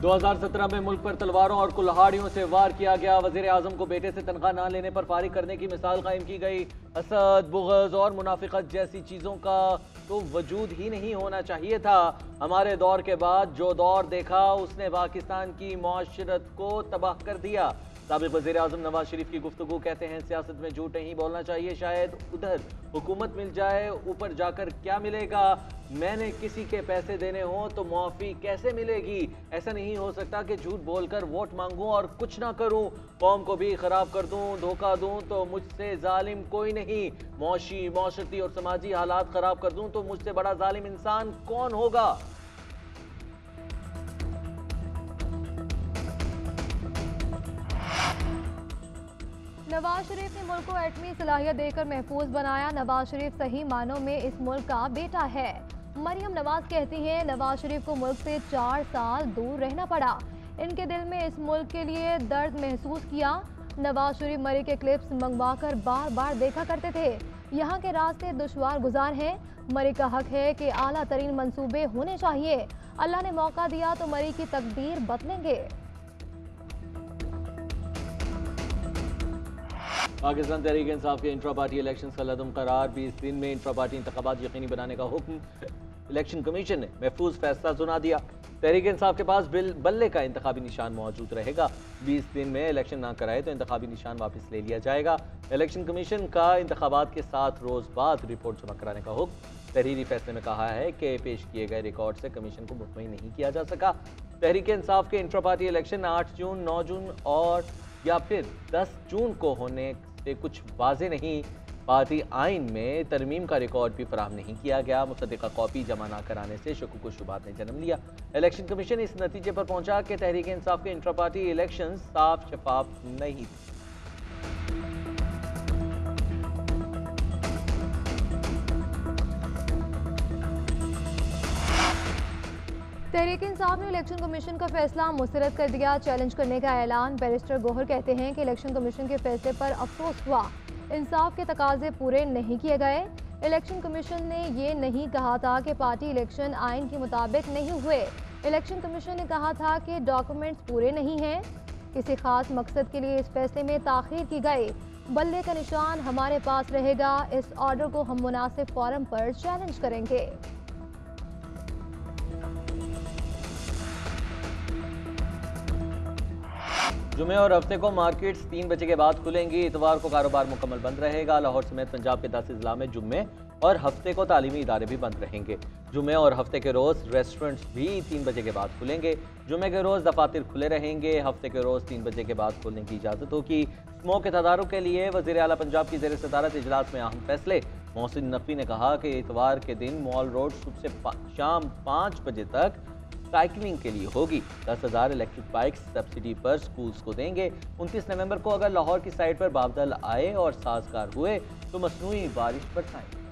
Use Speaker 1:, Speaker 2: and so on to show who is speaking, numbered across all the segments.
Speaker 1: 2017 में मुल्क पर तलवारों और कुल्हाड़ियों से वार किया गया। वजीर आजम को बेटे से तनख्वाह ना लेने पर फारिग करने की मिसाल कायम की गई। हसद, बुग़्ज़ और मुनाफिकत जैसी चीज़ों का तो वजूद ही नहीं होना चाहिए था। हमारे दौर के बाद जो दौर देखा उसने पाकिस्तान की मुआशरत को तबाह कर दिया। साबिक़ वज़ीर आज़म नवाज शरीफ की गुफ्तगू, कहते हैं सियासत में झूठ नहीं बोलना चाहिए। शायद उधर हुकूमत मिल जाए, ऊपर जाकर क्या मिलेगा। मैंने किसी के पैसे देने हो तो मुआफ़ी कैसे मिलेगी। ऐसा नहीं हो सकता कि झूठ बोलकर वोट मांगूं और कुछ ना करूं, कौम को भी खराब कर दूं, धोखा दूं तो मुझसे जालिम कोई नहीं। माशरती और समाजी हालात खराब कर दूं तो मुझसे बड़ा जालिम इंसान कौन होगा।
Speaker 2: नवाज शरीफ ने मुल्क को एटमी सलाहियत देकर महफूज बनाया। नवाज शरीफ सही मानों में इस मुल्क का बेटा है। मरियम नवाज कहती हैं नवाज शरीफ को मुल्क से 4 साल दूर रहना पड़ा। इनके दिल में इस मुल्क के लिए दर्द महसूस किया। नवाज शरीफ मरी के क्लिप्स मंगवाकर बार बार देखा करते थे। यहाँ के रास्ते दुश्वार गुजार हैं। मरी का हक है कि आला तरीन मंसूबे होने चाहिए। अल्लाह ने मौका दिया तो मरी की तकदीर बदलेंगे।
Speaker 1: पाकिस्तान तहरीक इंसाफ के इंट्रा पार्टी इलेक्शन का लदम करार। 20 दिन में इंट्रा पार्टी इंतखाबात यकीनी बनाने का हुक्म। इलेक्शन कमीशन ने महफूज फैसला सुना दिया। तहरीक इंसाफ के पास बल्ले का इंतखाबी निशान मौजूद रहेगा। 20 दिन में इलेक्शन ना कराए तो इंतखाबी निशान वापस ले लिया जाएगा। इलेक्शन कमीशन का इंतखाबात के 7 रोज बाद रिपोर्ट जमा कराने का हुक्म। तहरीरी फैसले में कहा है कि पेश किए गए रिकॉर्ड से कमीशन को मुतमईन नहीं किया जा सका। तहरीक इंसाफ के इंट्रा पार्टी इलेक्शन 8 जून, 9 जून और या फिर 10 जून को होने से कुछ वाज़ेह नहीं। पार्टी आइन में तरमीम का रिकॉर्ड भी फराहम नहीं किया गया। मुसद्दिका कॉपी जमा न कराने से शकुक व शुबात ने जन्म लिया। इलेक्शन कमीशन इस नतीजे पर पहुंचा कि तहरीक इंसाफ के इंट्रा पार्टी इलेक्शन साफ शफाफ नहीं थे।
Speaker 2: तहरीक इंसाफ ने इलेक्शन कमीशन का फैसला मुस्तरद कर दिया। चैलेंज करने का ऐलान। बैरिस्टर गोहर कहते हैं कि इलेक्शन कमीशन के फैसले पर अफसोस हुआ। इंसाफ के तकाजे पूरे नहीं किए गए। इलेक्शन कमीशन ने ये नहीं कहा था कि पार्टी इलेक्शन आइन के मुताबिक नहीं हुए। इलेक्शन कमीशन ने कहा था कि डॉक्यूमेंट्स पूरे नहीं हैं। किसी खास मकसद के लिए इस फैसले में ताख़ीर की गई। बल्ले का निशान हमारे पास रहेगा। इस ऑर्डर को हम मुनासिब फोरम पर चैलेंज करेंगे।
Speaker 1: जुमे और हफ्ते को मार्केट्स 3 बजे के बाद खुलेंगी। इतवार को कारोबार मुकम्मल बंद रहेगा। लाहौर समेत पंजाब के 10 अजला में जुम्मे और हफ्ते को तालीमी इदारे भी बंद रहेंगे। जुमे और हफ्ते के रोज़ रेस्टोरेंट्स भी 3 बजे के बाद खुलेंगे। जुमे के रोज़ दफातर खुले रहेंगे। हफ्ते के रोज़ 3 बजे के बाद खोलने की इजाज़त होगी। स्मोक के तदारुक के लिए वज़ीर आला पंजाब की ज़ेर सदारत इजलास में अहम फैसले। मोहसिन नकवी ने कहा कि इतवार के दिन मॉल रोड सुबह से शाम 5 बजे तक साइकिलिंग के लिए होगी। 10,000 इलेक्ट्रिक बाइक्स सब्सिडी पर स्कूल्स को देंगे। 29 नवंबर को अगर लाहौर की साइड पर बादल आए और साजगार हुए तो मसनूई बारिश बरसाएंगे।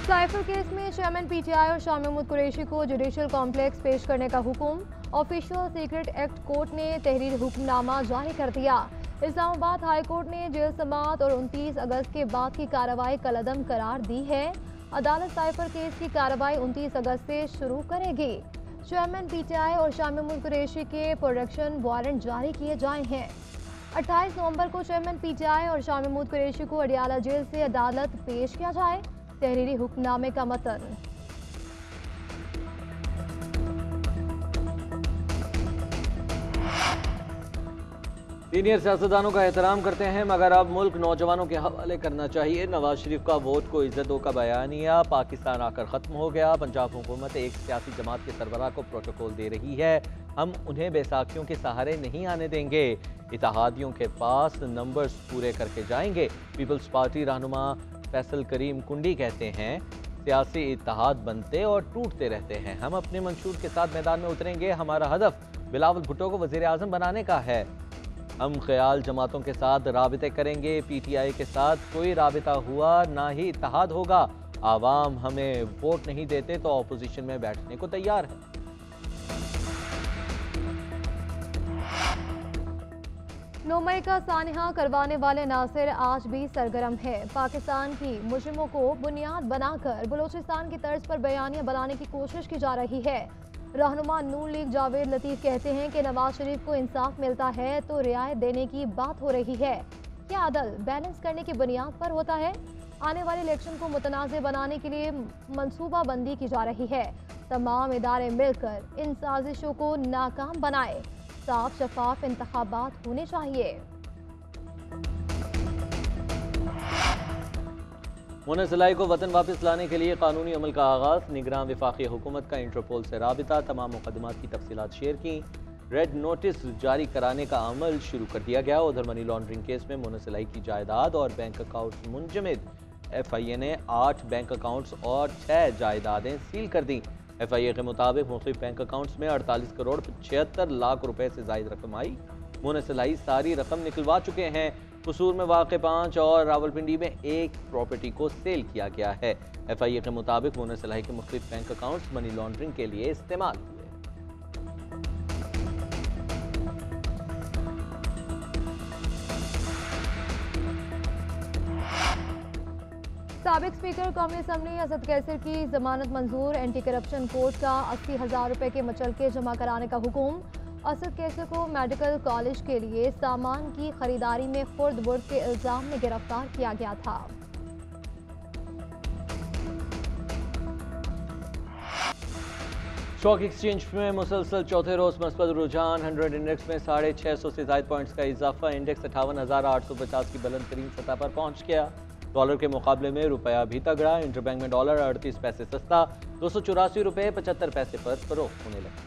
Speaker 2: साइफर केस में चेयरमैन पीटीआई और शाह महमूद कुरैशी को जुडिशल कॉम्प्लेक्स पेश करने का हुक्म। ऑफिशियल सीक्रेट एक्ट कोर्ट ने तहरीर हुक्मनामा जारी कर दिया। इस्लामाबाद हाई कोर्ट ने जेल समाअत और 29 अगस्त के बाद की कार्रवाई कलअदम करार दी है। अदालत साइफर केस की कार्रवाई 29 अगस्त से शुरू करेगी। चेयरमैन पीटीआई और शाह महमूद कुरैशी के प्रोडक्शन वारंट जारी किए जाए हैं। 28 नवंबर को चेयरमैन पीटीआई और शाह महमूद कुरैशी को अडियाला जेल से अदालत पेश किया जाए। तहरीरी हुक्मनामे का मतन।
Speaker 1: सीनियर सियासतदानों का एहतराम करते हैं मगर अब मुल्क नौजवानों के हवाले करना चाहिए। नवाज शरीफ का वोट को इज्जत दो का बयानिया। पाकिस्तान आकर ख़त्म हो गया। पंजाब हुकूमत एक सियासी जमात के सरबराह को प्रोटोकॉल दे रही है। हम उन्हें बैसाखियों के सहारे नहीं आने देंगे। इत्तेहादियों के पास नंबर्स पूरे करके जाएंगे। पीपल्स पार्टी रहनुमा फैसल करीम कुंडी कहते हैं सियासी इत्तेहाद बनते और टूटते रहते हैं। हम अपने मंशूर के साथ मैदान में उतरेंगे। हमारा हदफ बिलावल भुट्टो को वज़ीर आज़म बनाने का है। हम ख्याल जमातों के साथ राबिते करेंगे। पीटीआई के साथ कोई राबिता हुआ ना ही इत्तेहाद होगा। आवाम हमें वोट नहीं देते तो अपोजिशन में बैठने को तैयार है।
Speaker 2: 9 मई का सानहा करवाने वाले नासिर आज भी सरगर्म है। पाकिस्तान की मुजरिमों को बुनियाद बनाकर बलूचिस्तान की तर्ज पर बयानियां बनाने की कोशिश की जा रही है। रहनुमा नून लीग जावेद लतीफ कहते हैं कि नवाज शरीफ को इंसाफ मिलता है तो रियायत देने की बात हो रही है। क्या अदल बैलेंस करने की बुनियाद पर होता है? आने वाले इलेक्शन को मुतनाज़ बनाने के लिए मनसूबा बंदी की जा रही है। तमाम इदारे मिलकर इन साजिशों को नाकाम बनाए। साफ शफाफ इंतखाबात होने चाहिए।
Speaker 1: मोना सिलाई को वतन वापस लाने के लिए कानूनी अमल का आगाज। निगरान वफाकी हुकूमत का इंटरपोल से राबिता। तमाम मुकदमात की तफसीलात शेयर की। रेड नोटिस जारी कराने का अमल शुरू कर दिया गया। उधर मनी लॉन्ड्रिंग केस में मोना सिलाई की जायदाद और बैंक अकाउंट मुंजमद। FIA ने 8 बैंक अकाउंट्स और 6 जायदादें सील कर दी। FIA के मुताबिक मुख्तलिफ बैंक अकाउंट्स में 48 करोड़ 76 लाख रुपए से जायद रकम आई। मोना सिलाई सारी रकम निकलवा चुके हैं। कसूर में वाक़े 5 और रावलपिंडी में 1 प्रॉपर्टी को सेल किया गया है। FIA के मुताबिक मोना सिलाई के मुख्तलिफ बैंक अकाउंट्स मनी लॉन्ड्रिंग के लिए इस्तेमाल हुए।
Speaker 2: साबिक स्पीकर कौमी असम्बली असद कैसर की जमानत मंजूर। एंटी करप्शन कोर्ट का 80,000 रुपए के मचलके जमा कराने का हुक्म। असद कैसर को मेडिकल कॉलेज के लिए सामान की खरीदारी में खुर्द बुर्द के इल्जाम में गिरफ्तार किया गया था।
Speaker 1: स्टॉक एक्सचेंज में मुसलसल चौथे रोज मस्बत रुझान। 100 इंडेक्स में 650 से ज्यादा पॉइंट्स का इजाफा। इंडेक्स 58,850 की बुलंद तरीन सतह पर पहुंच गया। डॉलर के मुकाबले में रुपया भी तगड़ा। इंटरबैंक में डॉलर 38 पैसे सस्ता 284 रुपये 75 पैसे पर फरोख्त होने लगा।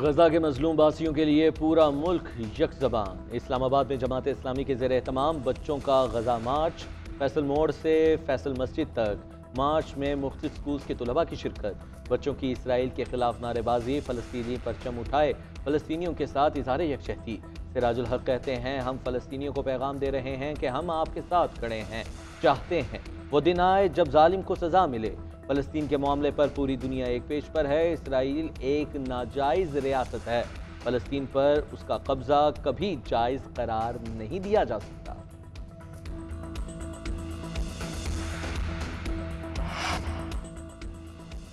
Speaker 1: गजा के मजलूम बासियों के लिए पूरा मुल्क यकज़बान। इस्लामाबाद में जमात इस्लामी के ज़ेर एहतमाम बच्चों का गजा मार्च। फैसल मोड़ से फैसल मस्जिद तक मार्च में मुख्तलिफ स्कूल्स के तलबा की शिरकत। बच्चों की इसराइल के खिलाफ नारेबाजी। फ़लस्तीनी परचम उठाए। फ़लस्तीनियों के साथ इज़हार यकजहती। सिराजुल हक कहते हैं हम फ़लस्तीनियों को पैगाम दे रहे हैं कि हम आपके साथ खड़े हैं। चाहते हैं वो दिन आए जब जालिम को सज़ा मिले। फ़लस्तीन के मामले पर पूरी दुनिया एक पेज पर है। इसराइल एक नाजायज़ रियासत है। फ़लस्तीन पर उसका कब्ज़ा कभी जायज़ करार नहीं दिया जा सकता।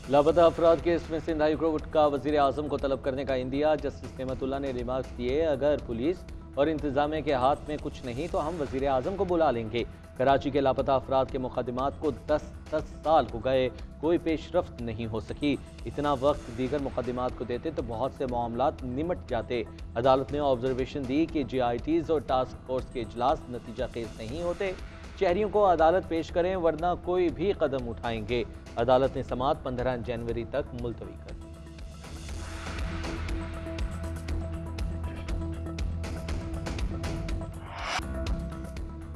Speaker 1: लापता अफराद केस में सिंध हाई कोर्ट का वज़ीर आज़म को तलब करने का इंदिया। जस्टिस नेमतुल्लाह ने रिमार्क्स दिए अगर पुलिस और इंतजामिया के हाथ में कुछ नहीं तो हम वज़ीर आज़म को बुला लेंगे। कराची के लापता अफराद के मुकदमात को 10 साल हो गए, कोई पेशरफ्त नहीं हो सकी। इतना वक्त दीगर मुकदमात को देते तो बहुत से मामलात निमट जाते। अदालत ने ऑब्जर्वेशन दी कि GITs और टास्क फोर्स के इजलास नतीजा खेज नहीं होते। शहरियों को अदालत पेश करें वरना कोई भी कदम उठाएंगे। अदालत ने समाअत 15 जनवरी तक मुलतवी कर दी।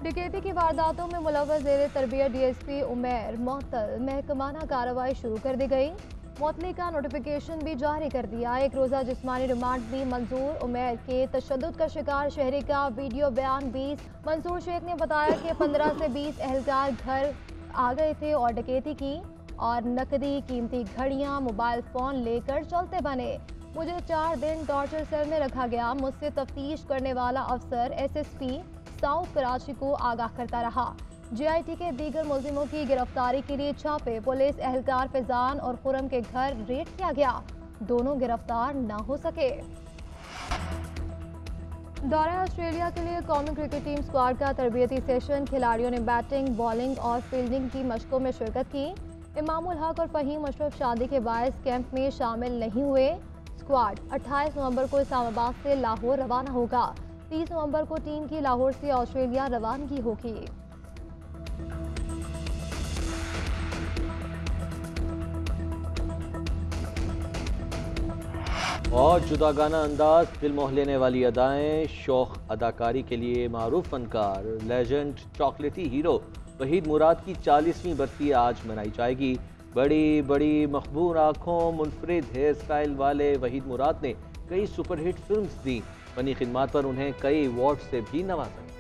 Speaker 2: डकैती की वारदातों में मुलव्वस ज़ेर तरबियत DSP उमैर मुअत्तल। महकमाना कार्रवाई शुरू कर दी गई। मुअत्तली का नोटिफिकेशन भी जारी कर दिया। एक रोज़ा जिस्मानी रिमांड भी मंजूर। उमैर के तशद्दुद का शिकार शहरी का वीडियो बयान 20। मंसूर शेख ने बताया कि 15 से 20 एहलकार घर आ गए थे और डकैती की और नकदी, कीमती घड़ियां, मोबाइल फ़ोन लेकर चलते बने। मुझे 4 दिन टॉर्चर सेल में रखा गया। मुझसे तफ्तीश करने वाला अफसर SSP साउथ कराची को आगाह करता रहा। GIT के दीगर मुलजिमों की गिरफ्तारी के लिए छापे। पुलिस एहलकार फैजान और खुरम के घर रेड किया गया। दोनों गिरफ्तार न हो सके। दौरे ऑस्ट्रेलिया के लिए कौमी क्रिकेट टीम स्क्वाड का तरबियती सेशन। खिलाड़ियों ने बैटिंग, बॉलिंग और फील्डिंग की मशकों में शिरकत की। इमामुल हक और फ़हीम अशरफ शादी के बायस कैंप में शामिल नहीं हुए। स्क्वाड 28 नवंबर को इस्लामाबाद से लाहौर रवाना होगा। 30 नवंबर को टीम की लाहौर से ऑस्ट्रेलिया रवानगी होगी।
Speaker 1: और जुदागाना अंदाज, दिल मोह लेने वाली अदाएं, शौक अदाकारी के लिए मारूफ फनकार लेजेंड चॉकलेटी हीरो वहीद मुराद की 40वीं बरसी आज मनाई जाएगी। बड़ी बड़ी मखबूर आंखों, मुनफरिद हेयर स्टाइल वाले वहीद मुराद ने कई सुपरहिट फिल्म्स दी। फनी खिदमात पर उन्हें कई अवार्ड से भी नवाजा।